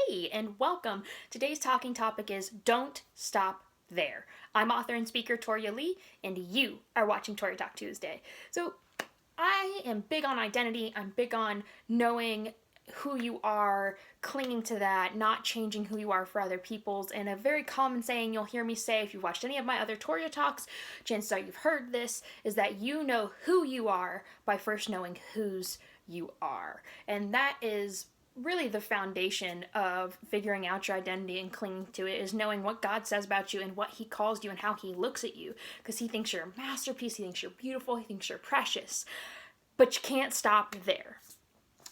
Hey, and welcome. Today's talking topic is Don't Stop There. I'm author and speaker Toria Lee, and you are watching Toria Talk Tuesday. So, I am big on identity. I'm big on knowing who you are, clinging to that, not changing who you are for other people's. And a very common saying you'll hear me say if you've watched any of my other Toria Talks, chances are you've heard this, is that you know who you are by first knowing whose you are. And that is really the foundation of figuring out your identity and clinging to it, is knowing what God says about you and what he calls you and how he looks at you, because he thinks you're a masterpiece, he thinks you're beautiful, he thinks you're precious. But you can't stop there.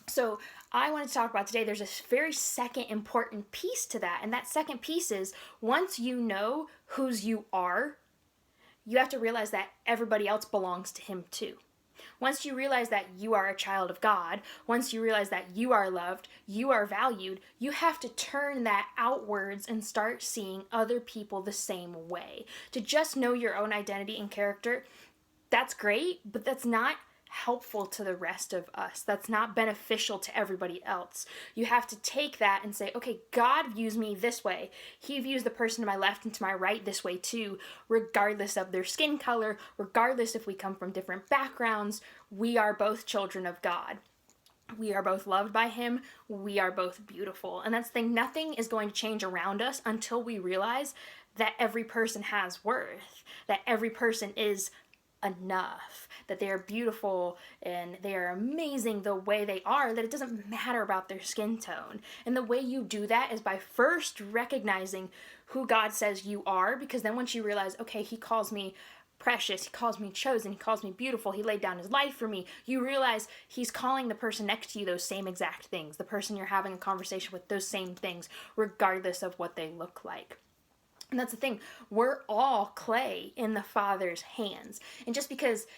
So I wanted to talk about today, there's a very second important piece to that, and that second piece is once you know whose you are, you have to realize that everybody else belongs to him too. Once you realize that you are a child of God, once you realize that you are loved, you are valued, you have to turn that outwards and start seeing other people the same way. To just know your own identity and character, that's great, but that's not helpful to the rest of us. That's not beneficial to everybody else. You have to take that and say, okay, God views me this way. He views the person to my left and to my right this way too, regardless of their skin color, regardless if we come from different backgrounds. We are both children of God. We are both loved by him. We are both beautiful. And that's the thing. Nothing is going to change around us until we realize that every person has worth, that every person is enough, that they are beautiful and they are amazing the way they are, that it doesn't matter about their skin tone. And the way you do that is by first recognizing who God says you are, because then once you realize, okay, he calls me precious, he calls me chosen, he calls me beautiful, he laid down his life for me, you realize he's calling the person next to you those same exact things, the person you're having a conversation with, those same things, regardless of what they look like. And that's the thing, we're all clay in the Father's hands. And just because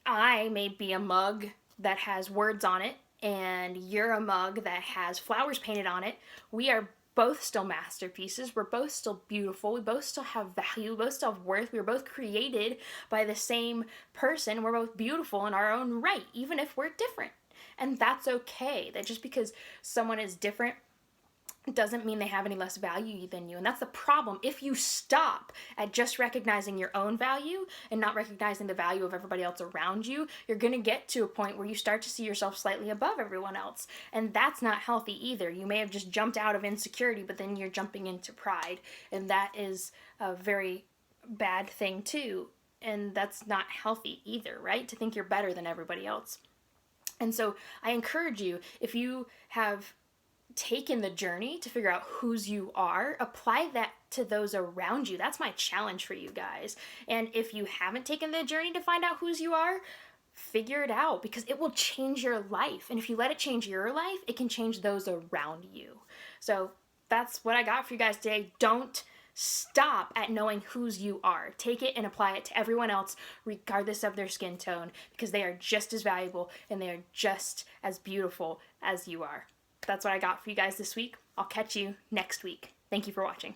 I may be a mug that has words on it and you're a mug that has flowers painted on it, we are both still masterpieces. We're both still beautiful. We both still have value. We both still have worth. We were both created by the same person. We're both beautiful in our own right, even if we're different. And that's okay. That just because someone is different doesn't mean they have any less value than you. And that's the problem. If you stop at just recognizing your own value and not recognizing the value of everybody else around you, you're going to get to a point where you start to see yourself slightly above everyone else. And that's not healthy either. You may have just jumped out of insecurity, but then you're jumping into pride. And that is a very bad thing too. And that's not healthy either, right? To think you're better than everybody else. And so I encourage you, if you have taken the journey to figure out whose you are, apply that to those around you. That's my challenge for you guys. And if you haven't taken the journey to find out whose you are, figure it out, because it will change your life. And if you let it change your life, it can change those around you. So that's what I got for you guys today. Don't stop at knowing whose you are. Take it and apply it to everyone else, regardless of their skin tone, because they are just as valuable and they are just as beautiful as you are. That's what I got for you guys this week. I'll catch you next week. Thank you for watching.